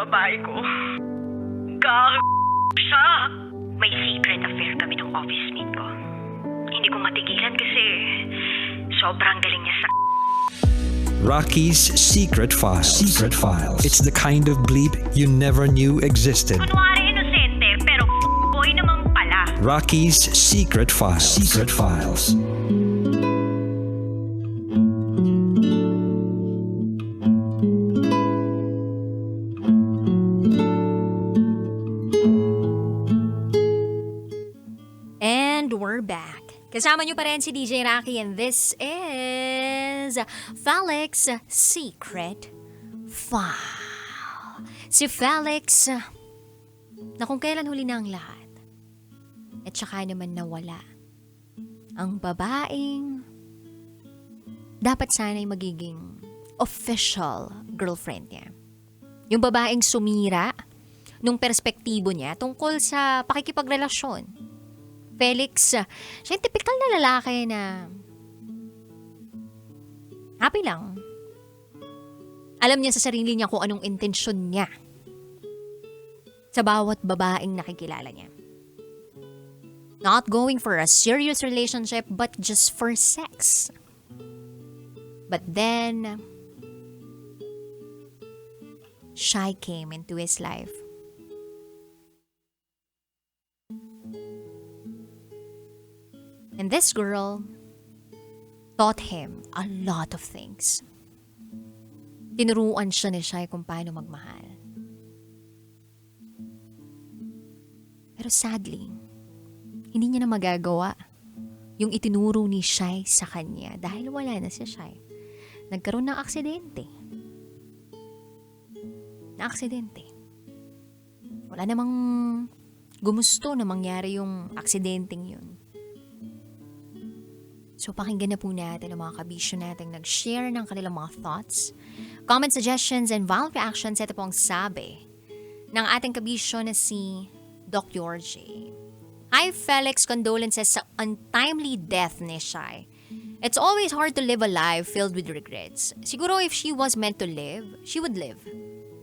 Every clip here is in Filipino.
babae ko. Siya. May secret affair kami ng office mate ko. Hindi ko matigilan kasi sobrang galing niya sa... Raqi's Secret Files. Secret Files. It's the kind of bleep you never knew existed. Kunwari inosente, pero boy naman pala. Raqi's Secret Files. Secret Files. And we're back. Kasama niyo pa rin si DJ Raqi and this is Felix Secret File. Si Felix, na kung kailan huli na ang lahat, at saka naman nawala ang babaeng dapat sana'y magiging official girlfriend niya. Yung babaeng sumira nung perspektibo niya tungkol sa pakikipagrelasyon. Felix, siya yung typical na lalaki na happy lang. Alam niya sa sarili niya kung anong intensyon niya sa bawat babaeng nakikilala niya. Not going for a serious relationship but just for sex. But then, Shy came into his life. And this girl taught him a lot of things. Tinuruan siya ni Shy kung paano magmahal. Pero sadly, hindi niya na magagawa yung itinuro ni Shy sa kanya dahil wala na si Shy. Nagkaroon ng aksidente. Wala namang gumusto na mangyari yung aksidenteng yun. So pakinggan na po natin ang mga kabisyo natin nag-share ng kanilang mga thoughts, comment suggestions, and viral reactions. Ito po ang sabi ng ating kabisyo na si Dr. J. Hi Felix, condolences sa untimely death ni Shy. It's always hard to live a life filled with regrets. Siguro if she was meant to live, she would live.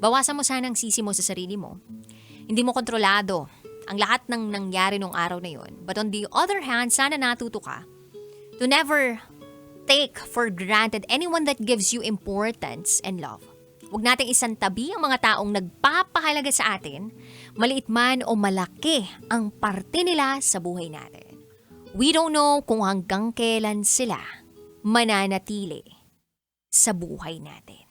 Bawasan mo sana ang sisi mo sa sarili mo. Hindi mo kontrolado ang lahat ng nangyari nung araw na yun. But on the other hand, sana natuto ka to never take for granted anyone that gives you importance and love. Huwag nating isantabi ang mga taong nagpapahalaga sa atin, maliit man o malaki ang parte nila sa buhay natin. We don't know kung hanggang kailan sila mananatili sa buhay natin.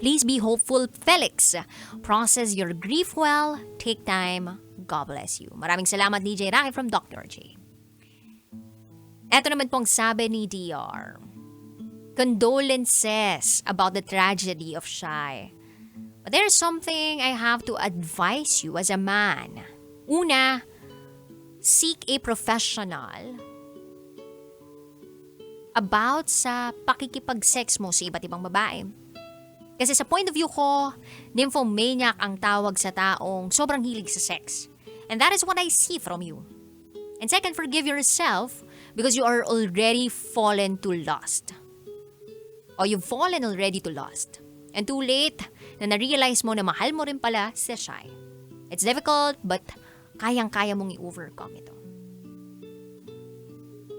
Please be hopeful, Felix. Process your grief well. Take time. God bless you. Maraming salamat, DJ Raqi from Dr. J. Eto naman pong sabi ni DR. Condolences about the tragedy of Shy. But there's something I have to advise you as a man. Una, seek a professional about sa pakikipag-sex mo sa iba't ibang babae. Kasi sa point of view ko, nymphomaniac ang tawag sa taong sobrang hilig sa sex. And that is what I see from you. And second, forgive yourself because you are already fallen to lust. Or you've fallen already to lust. And too late na na-realize mo na mahal mo rin pala si Shy. It's difficult but kayang-kaya mong i-overcome ito.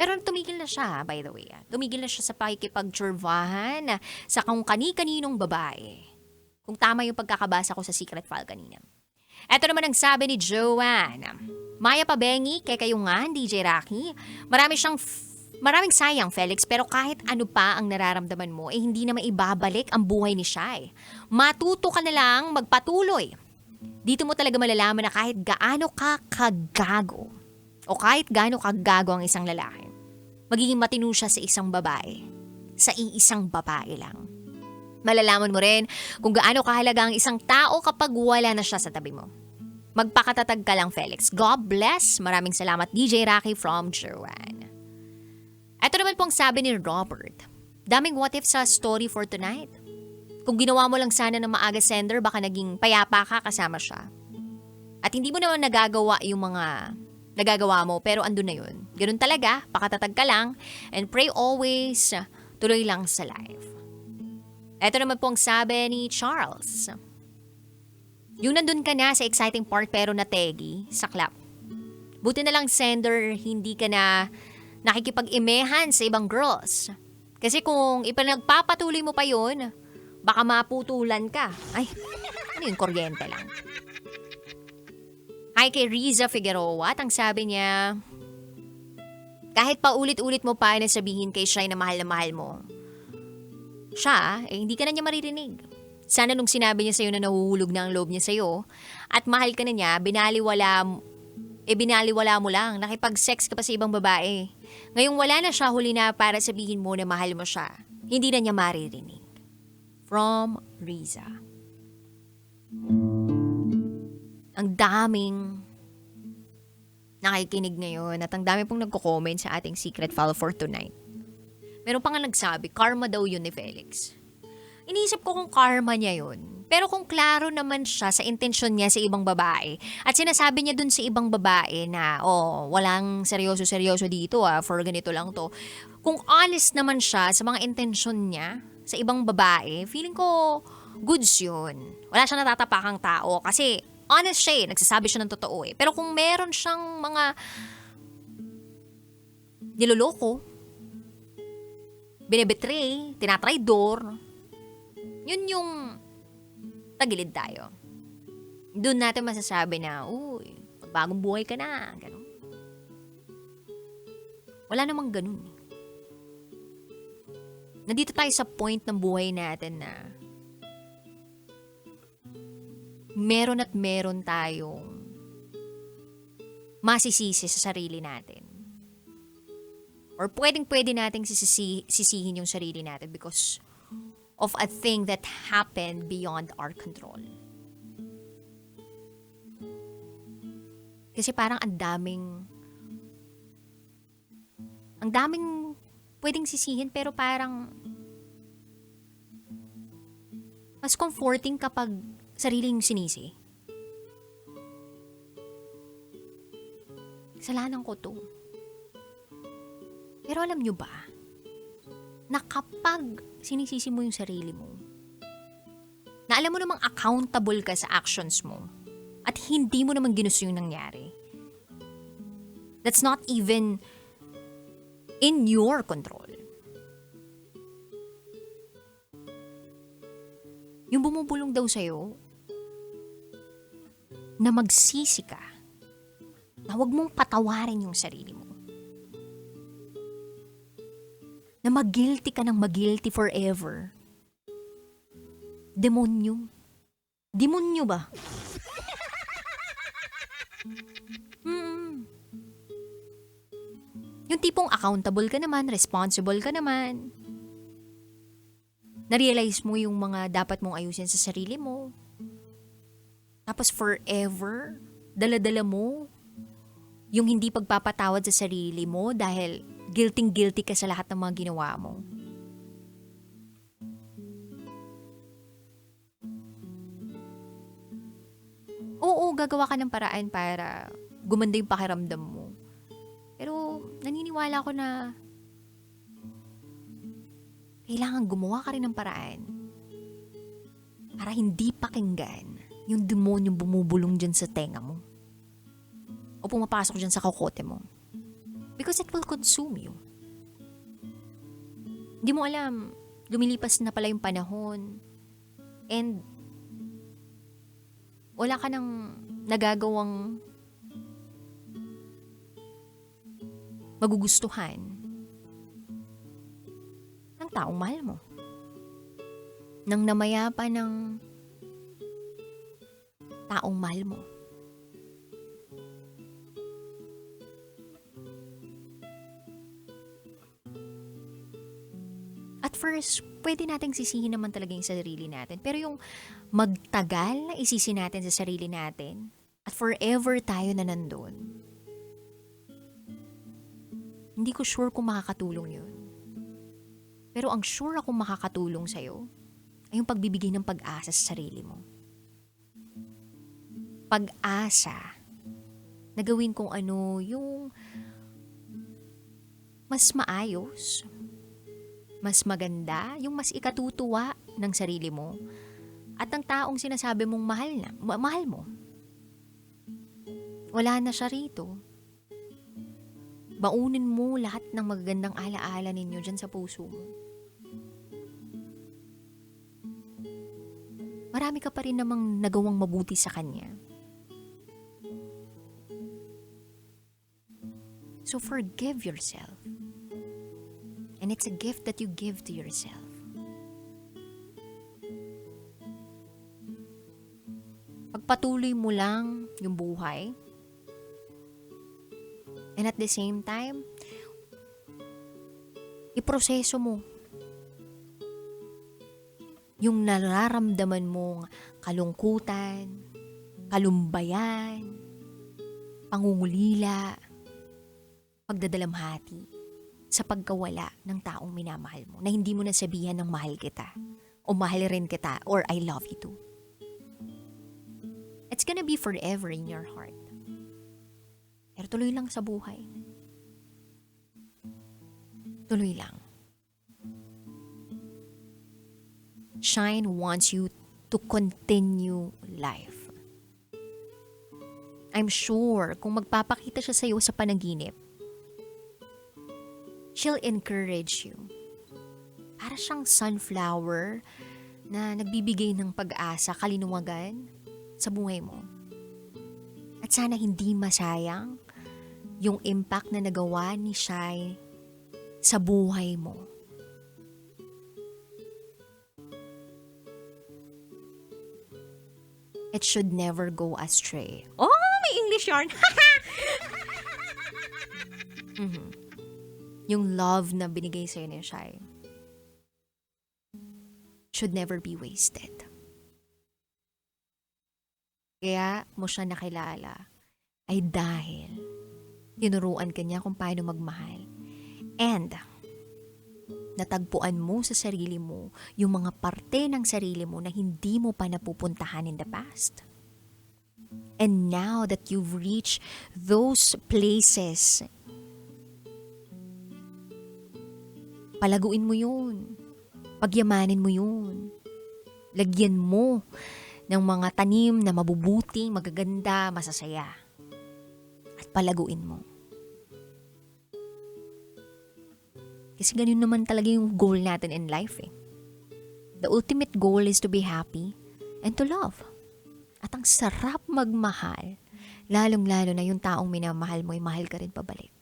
Pero tumigil na siya, by the way. Tumigil na siya sa pakikipagtsurvahan sa kung kani-kaninong babae. Kung tama yung pagkakabasa ko sa secret file kanina. Ito naman ang sabi ni Joanne. Maya Pabengi, kay kayungan, DJ Raqi. Maraming sayang, Felix, pero kahit ano pa ang nararamdaman mo, hindi na maibabalik ang buhay ni Shy. Matuto ka na lang magpatuloy. Dito mo talaga malalaman na kahit gaano ka kagago, o kahit gaano kagago ang isang lalaki, magiging matino siya sa isang babae. Sa iisang babae lang. Malalaman mo rin kung gaano kahalaga ang isang tao kapag wala na siya sa tabi mo. Magpakatatag ka lang, Felix. God bless. Maraming salamat, DJ Raqi from Joanne. Ito naman pong sabi ni Robert. Daming what if sa story for tonight. Kung ginawa mo lang sana ng maaga sender, baka naging payapa ka kasama siya. At hindi mo naman nagagawa yung mga nagagawa mo, pero andun na yun. Ganun talaga, pakatatag ka lang, and pray always, tuloy lang sa life. Ito naman po ang sabi ni Charles. Yung nandun ka na sa exciting part pero nategi, saklap. Buti na lang sender, hindi ka na nakikipag-imehan sa ibang girls. Kasi kung ipanagpapatuloy mo pa yun, baka maputulan ka. Ay, ano yung kuryente lang. Hi kay Riza Figueroa at ang sabi niya, kahit pa ulit-ulit mo pa na sabihin kay Shai na mahal mo, siya, hindi ka na niya maririnig. Sana nung sinabi niya sa'yo na nahuhulog na ang loob niya sa'yo at mahal ka na niya, binaliwala mo lang, nakipag-sex ka pa sa ibang babae. Ngayong wala na siya, huli na para sabihin mo na mahal mo siya. Hindi na niya maririnig. From Riza. Ang daming nakikinig ngayon at ang dami pong nagko-comment sa ating secret file for tonight. Meron pa nga nagsabi, karma daw yun ni Felix. Iniisip ko kung karma niya yun. Pero kung klaro naman siya sa intensyon niya sa ibang babae at sinasabi niya dun sa ibang babae na, walang seryoso-seryoso dito for ganito lang to. Kung honest naman siya sa mga intensyon niya sa ibang babae, feeling ko goods yun. Wala siyang natatapakang tao kasi honest siya nagsasabi siya ng totoo Pero kung meron siyang mga niloloko, binebetray, tinatraidor, yun yung tagilid tayo. Doon natin masasabi na, magbagong buhay ka na, gano'n. Wala namang ganun. Nandito tayo sa point ng buhay natin na meron at meron tayong masisisi sa sarili natin. Or pwedeng-pwede nating sisihin yung sarili natin because of a thing that happened beyond our control. Kasi parang ang daming pwedeng sisihin pero parang mas comforting kapag sariling sinisi. Kasalanan ko to. Pero alam nyo ba, na kapag sinisisi mo yung sarili mo, na alam mo namang accountable ka sa actions mo, at hindi mo naman ginusto yung nangyari, that's not even in your control. Yung bumubulong daw sa'yo, na magsisi ka, na huwag mong patawarin yung sarili mo. Na mag-guilty ka ng mag-guilty forever. Demonyo. Demonyo ba? Yung tipong accountable ka naman, responsible ka naman. Na-realize mo yung mga dapat mong ayusin sa sarili mo. Tapos forever, dala-dala mo yung hindi pagpapatawad sa sarili mo dahil guilty ka sa lahat ng mga ginawa mo. Oo, gagawa ka ng paraan para gumanda yung pakiramdam mo. Pero naniniwala ko na kailangan gumawa ka rin ng paraan para hindi pakinggan yung demonyong bumubulong dyan sa tenga mo o pumapasok dyan sa kokote mo. Because it will consume you. Hindi mo alam, lumilipas na pala yung panahon and wala ka nang nagagawang magugustuhan ng taong mahal mo. Nang namayapa ng taong mahal mo. At first, pwede nating sisihin naman talaga yung sarili natin. Pero yung magtagal na isisi natin sa sarili natin at forever tayo na nandun, hindi ko sure kung makakatulong yun. Pero ang sure akong makakatulong sa'yo ay yung pagbibigay ng pag-asa sa sarili mo. Pag-asa na gawin kung ano yung mas maayos, mas maganda, yung mas ikatutuwa ng sarili mo at ng taong sinasabi mong mahal mo. Wala na siya rito. Baunin mo lahat ng magagandang alaala ninyo dyan sa puso mo. Marami ka pa rin namang nagawang mabuti sa kanya. So forgive yourself. And it's a gift that you give to yourself. Pagpatuloy mo lang yung buhay. And at the same time, iproseso mo yung nararamdaman mong kalungkutan, kalumbayan, pangungulila, pagdadalamhati sa pagkawala ng taong minamahal mo na hindi mo nasabihan ng mahal kita o mahal rin kita or I love you too. It's gonna be forever in your heart. Pero tuloy lang sa buhay. Tuloy lang. Shine wants you to continue life. I'm sure kung magpapakita siya sa'yo sa panaginip, she'll encourage you. Para siyang sunflower na nagbibigay ng pag-asa, kalinuwagan sa buhay mo. At sana hindi masayang yung impact na nagawa ni Shai sa buhay mo. It should never go astray. Oh, may English yarn! Yung love na binigay sa'yo ni Shai should never be wasted. Kaya mo siya nakilala ay dahil tinuruan ka niya kung paano magmahal. And natagpuan mo sa sarili mo yung mga parte ng sarili mo na hindi mo pa napupuntahan in the past. And now that you've reached those places, palaguin mo yun. Pagyamanin mo yun. Lagyan mo ng mga tanim na mabubuting, magaganda, masasaya. At palaguin mo. Kasi ganun naman talaga yung goal natin in life eh. The ultimate goal is to be happy and to love. At ang sarap magmahal, lalong-lalo na yung taong minamahal mo, mahal ka rin pabalik.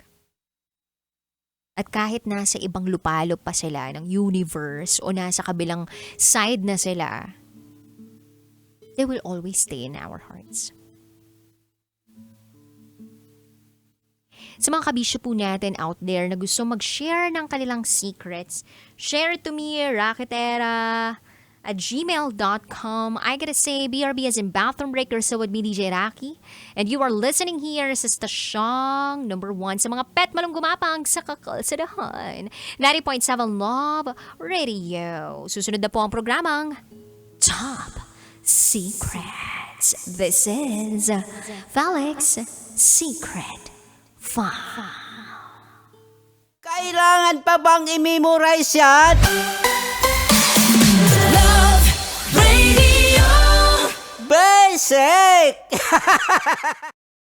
At kahit nasa ibang lupalop pa sila ng universe o nasa kabilang side na sila, they will always stay in our hearts. Sa mga kabisyo po natin out there na gusto mag-share ng kanilang secrets, share it to me, rakitera@gmail.com. I gotta say, BRB as in Bathroom Break, you're so with me, DJ Raqi. And you are listening here sa stasyong number 1 sa mga pet malong gumapang sa kakalsadahan. 90.7 Love Radio. Susunod na po ang programang Top Secrets. This is Felix Secret File. Kailangan pa bang i-memorize yan? Love Radio. Basic!